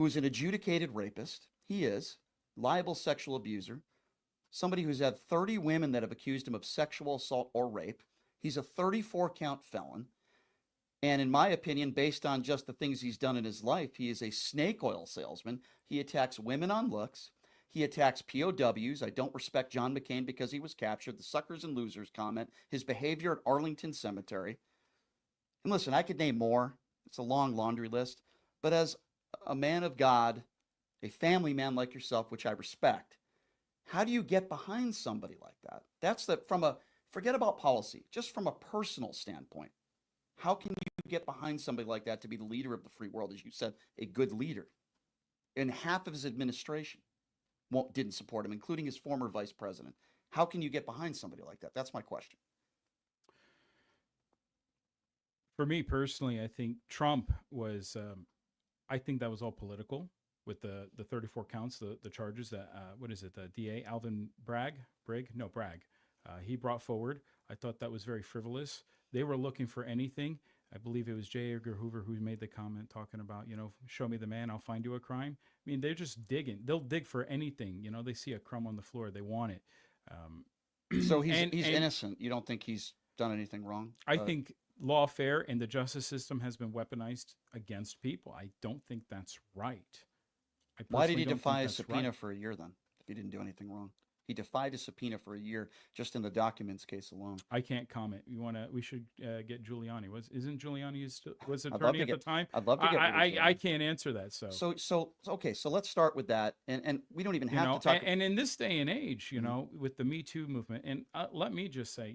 who's an adjudicated rapist. He is liable sexual abuser, somebody who's had 30 women that have accused him of sexual assault or rape. He's a 34 count felon. And in my opinion, based on just the things he's done in his life, he is a snake oil salesman. He attacks women on looks. He attacks POWs. I don't respect John McCain because he was captured. The suckers and losers comment. His behavior at Arlington Cemetery. And listen, I could name more. It's a long laundry list. But as a man of God, a family man like yourself, which I respect, how do you get behind somebody like that? That's forget about policy, just from a personal standpoint. How can you get behind somebody like that to be the leader of the free world, as you said, a good leader? And half of his administration didn't support him, including his former vice president. How can you get behind somebody like that? That's my question. For me personally, I think Trump was, I think that was all political with the 34 counts, the charges that, what is it, the DA, Alvin Bragg, he brought forward. I thought that was very frivolous. They were looking for anything. I believe it was J. Edgar Hoover who made the comment talking about, show me the man, I'll find you a crime. I mean, they're just digging. They'll dig for anything. They see a crumb on the floor, they want it. So he's innocent. You don't think he's done anything wrong? I think lawfare and the justice system has been weaponized against people. I don't think that's right. Why did he defy a subpoena for a year then, if he didn't do anything wrong? He defied a subpoena for a year just in the documents case alone. I can't comment. We should get Giuliani. Isn't Giuliani was attorney at the time? I'd love to get. I can't answer that. So okay. So let's start with that, and we don't even have to talk. And in this day and age, with the Me Too movement, and let me just say,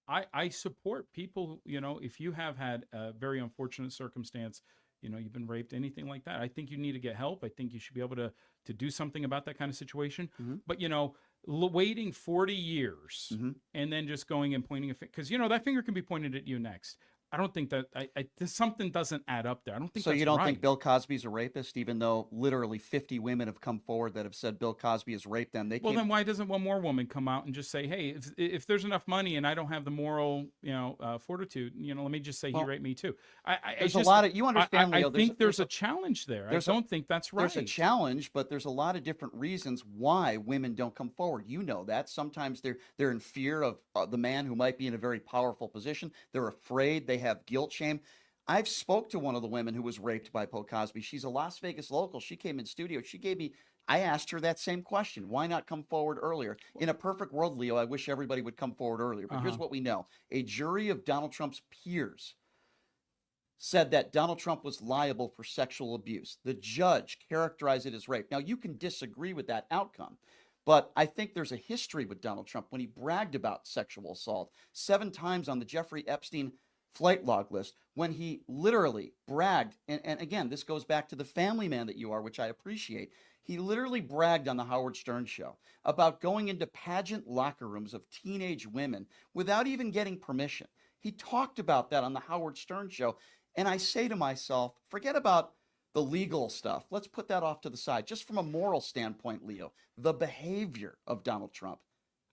I support people. If you have had a very unfortunate circumstance, you've been raped, anything like that, I think you need to get help. I think you should be able to do something about that kind of situation. Mm-hmm. But, waiting 40 years and then just going and pointing a finger, because, that finger can be pointed at you next. I don't think that something doesn't add up there. I don't think so. That's you don't right. think Bill Cosby's a rapist, even though literally 50 women have come forward that have said Bill Cosby has raped them? Well, then why doesn't one more woman come out and just say, hey, if there's enough money and I don't have the moral, fortitude, let me just say he raped me too. There's a lot of, you understand, Leo. I think there's a challenge there. I don't think that's right. There's a challenge, but there's a lot of different reasons why women don't come forward. You know that. Sometimes they're in fear of the man who might be in a very powerful position. They're afraid. They have guilt, shame. I've spoke to one of the women who was raped by Bill Cosby. She's a Las Vegas local. She came in studio. I asked her that same question. Why not come forward earlier? In a perfect world, Leo, I wish everybody would come forward earlier. But here's what we know. A jury of Donald Trump's peers said that Donald Trump was liable for sexual abuse. The judge characterized it as rape. Now, you can disagree with that outcome, but I think there's a history with Donald Trump when he bragged about sexual assault 7 times on the Jeffrey Epstein flight log list, when he literally bragged, and again, this goes back to the family man that you are, which I appreciate. He literally bragged on the Howard Stern show about going into pageant locker rooms of teenage women without even getting permission. He talked about that on the Howard Stern show. And I say to myself, forget about the legal stuff. Let's put that off to the side. Just from a moral standpoint, Leo, the behavior of Donald Trump.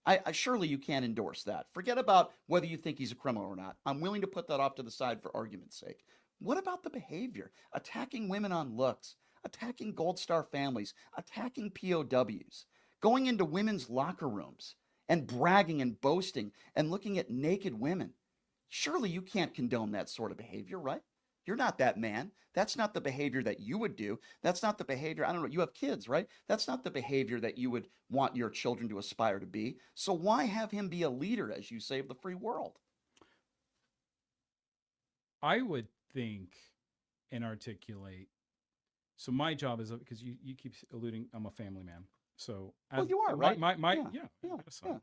I surely you can't endorse that. Forget about whether you think he's a criminal or not. I'm willing to put that off to the side for argument's sake. What about the behavior? Attacking women on looks, attacking Gold Star families, attacking POWs, going into women's locker rooms and bragging and boasting and looking at naked women. Surely you can't condone that sort of behavior, right? You're not that man. That's not the behavior that you would do. That's not the behavior, I don't know, you have kids, right? That's not the behavior that you would want your children to aspire to be. So why have him be a leader, as you say, of the free world? I would think and articulate. So my job is, because you keep alluding, I'm a family man. So well, you are, right? Yeah.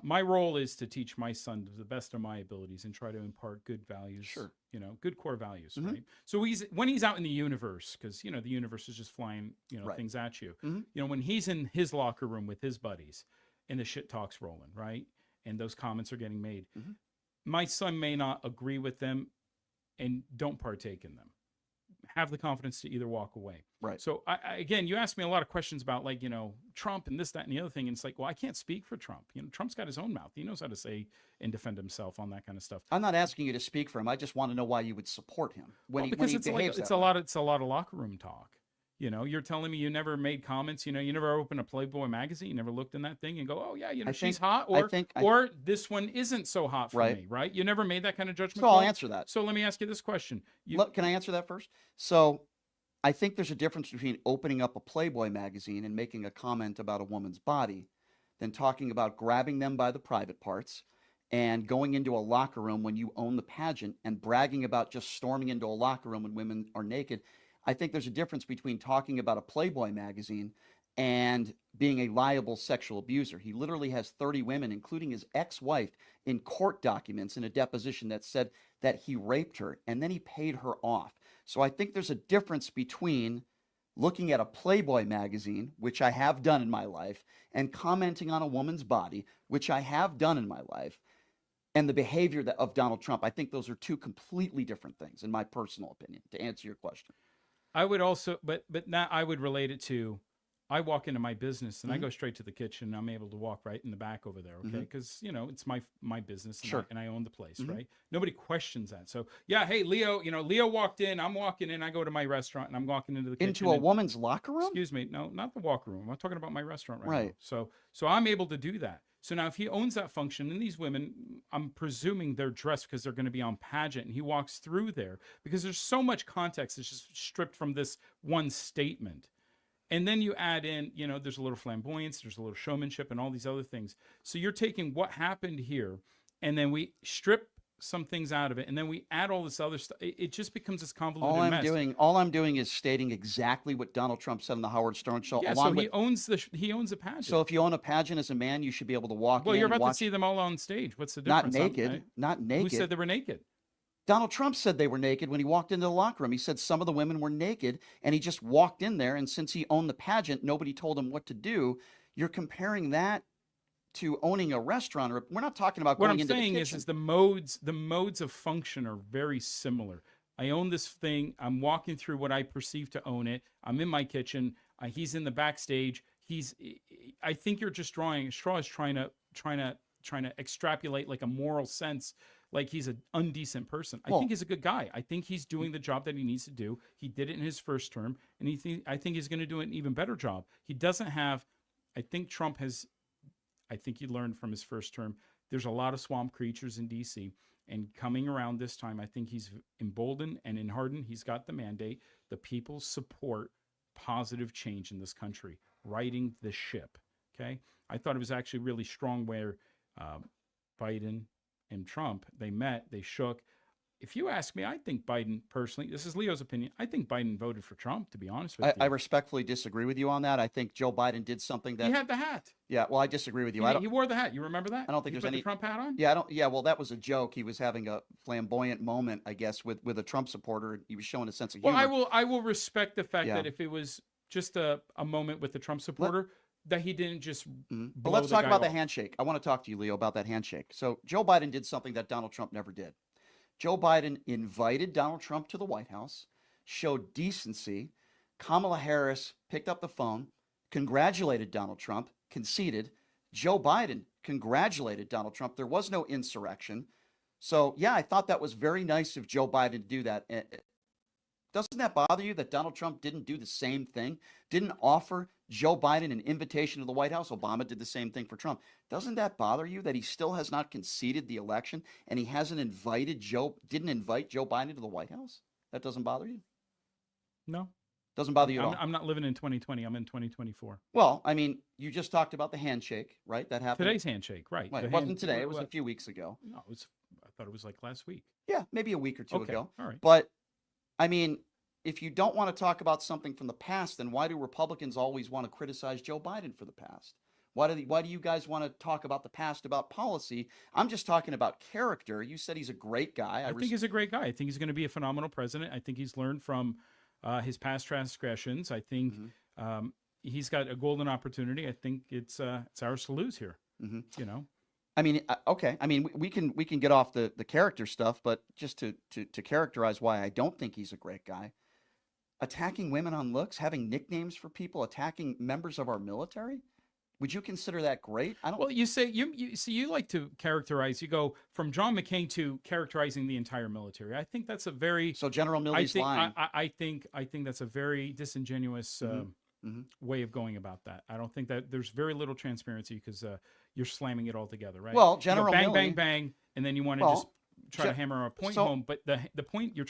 My role is to teach my son to the best of my abilities and try to impart good values, sure. Good core values, right? So when he's out in the universe, because, the universe is just flying, right. things at you. When he's in his locker room with his buddies and the shit talk's rolling, right? And those comments are getting made. My son may not agree with them and don't partake in them. Have the confidence to either walk away. Right. So again, you asked me a lot of questions about Trump and this, that, and the other thing. And it's like, well, I can't speak for Trump. Trump's got his own mouth. He knows how to say and defend himself on that kind of stuff. I'm not asking you to speak for him. I just want to know why you would support him when he behaves. It's a lot of locker room talk. You know, you're telling me you never made comments. You know, you never opened a Playboy magazine. You never looked in that thing and go, "Oh yeah, you know, I she's think, hot," I think, I, or this one isn't so hot for right. me, right? You never made that kind of So judgment I'll call. answer that. So let me ask you this question: Can I answer that first? So I think there's a difference between opening up a Playboy magazine and making a comment about a woman's body than talking about grabbing them by the private parts and going into a locker room when you own the pageant and bragging about just storming into a locker room when women are naked. I think there's a difference between talking about a Playboy magazine and being a liable sexual abuser. He literally has 30 women, including his ex wife, in court documents in a deposition that said that he raped her and then he paid her off. So I think there's a difference between looking at a Playboy magazine, which I have done in my life, and commenting on a woman's body, which I have done in my life, and the behavior of Donald Trump. I think those are two completely different things, in my personal opinion, to answer your question. I would also, but now I would relate it to, I walk into my business and I Hmm. go straight to the kitchen. And I'm able to walk right in the back over there, okay? Hmm. Because you know it's my business and Sure. I own the place, Hmm. right? Nobody questions that. So yeah, hey Leo, you know Leo walked in. I'm walking in. I go to my restaurant and I'm walking into the Into kitchen a and woman's locker room? excuse me, no, not the walk room. I'm talking about my restaurant right now. Right. So I'm able to do that. So now if he owns that function and these women, I'm presuming they're dressed because they're going to be on pageant and he walks through there because there's so much context that's just stripped from this one statement. And then you add in, you know, there's a little flamboyance, there's a little showmanship and all these other things. So you're taking what happened here and then we strip some things out of it and then we add all this other stuff. It just becomes this convoluted mess. All I'm doing is stating exactly what Donald Trump said on the Howard Stern show, Yeah, so along with. he owns the So pageant. if you own a pageant as a man, you should be able to walk Well, in you're and about to see watch. them all on stage. What's the Not difference? naked, not Who said naked. they were naked? Donald Trump said they were naked when he walked into the locker room. He said some of the women were naked, and he just walked in there. And since he owned the pageant, nobody told him what to do. You're comparing that to owning a restaurant, or we're not talking about What I'm going into the saying kitchen. is the modes of function are very similar. I own this thing. I'm walking through what I perceive to own it. I'm in my kitchen. He's in the backstage. I think you're just drawing. Straw is trying to extrapolate like a moral sense, like he's an undecent person. I think Well, he's a good guy. I think he's doing the job that he needs to do. He did it in his first term, and I think he's going to do an even better job. He doesn't have. I think Trump has. I think he learned from his first term. There's a lot of swamp creatures in D.C. And coming around this time, I think he's emboldened and enhardened. He's got the mandate. The people support positive change in this country, righting the ship. Okay. I thought it was actually really strong where uh, Biden and Trump, they met, they shook. If you ask me, I think Biden personally, this is Leo's opinion, I think Biden voted for Trump, to be honest with I you. respectfully disagree with you on that. I think Joe Biden did something He that. had the hat. Yeah, well, I disagree with you. He wore the hat. You remember that? I don't think He there's put the any. Trump hat on? Yeah, I don't. Yeah, well, that was a joke. He was having a flamboyant moment, I guess, with a Trump supporter. He was showing a sense of Well, humor. I will respect the fact Yeah. that if it was just a moment with the Trump supporter, that he didn't just But blow let's the talk guy about the off. handshake. I want to talk to you, Leo, about that handshake. So Joe Biden did something that Donald Trump never did. Joe Biden invited Donald Trump to the White House, showed decency. Kamala Harris picked up the phone, congratulated Donald Trump, conceded. Joe Biden congratulated Donald Trump. There was no insurrection. So, yeah, I thought that was very nice of Joe Biden to do that. Doesn't that bother you that Donald Trump didn't do the same thing? Didn't offer Joe Biden an invitation to the White House? Obama did the same thing for Trump. Doesn't that bother you that he still has not conceded the election and he hasn't didn't invite Joe Biden to the White House? That doesn't bother you? No, Doesn't bother you at all? I'm not living in 2020. I'm in 2024. Well, I mean, you just talked about the handshake, right? That happened. Today's handshake, right? Right, The it hand, wasn't today. It was a few weeks ago. no, it was. I thought it was like last week. Yeah, maybe a week or two Okay, ago. all right. But I mean, if you don't want to talk about something from the past, then why do Republicans always want to criticize Joe Biden for the past? Why do you guys want to talk about the past, about policy? I'm just talking about character. You said he's a great guy. I think he's a great guy. I think he's going to be a phenomenal president. I think he's learned from his past transgressions. I think he's got a golden opportunity. I think it's ours to lose here. You know. I mean, okay. I mean, we can get off the character stuff, but just to characterize why I don't think he's a great guy. Attacking women on looks, having nicknames for people, attacking members of our military Would you consider that great? I don't. Well, you say you see you like to characterize. You go from John McCain to characterizing the entire military. I think that's a very. So General I Milley's think lying. I think that's a very disingenuous way of going about that. I don't think that there's very little transparency because you're slamming it all together, right? Well, You go General bang, Milley. bang, bang, and then you want to just Well, try to hammer a point so home. But the point you're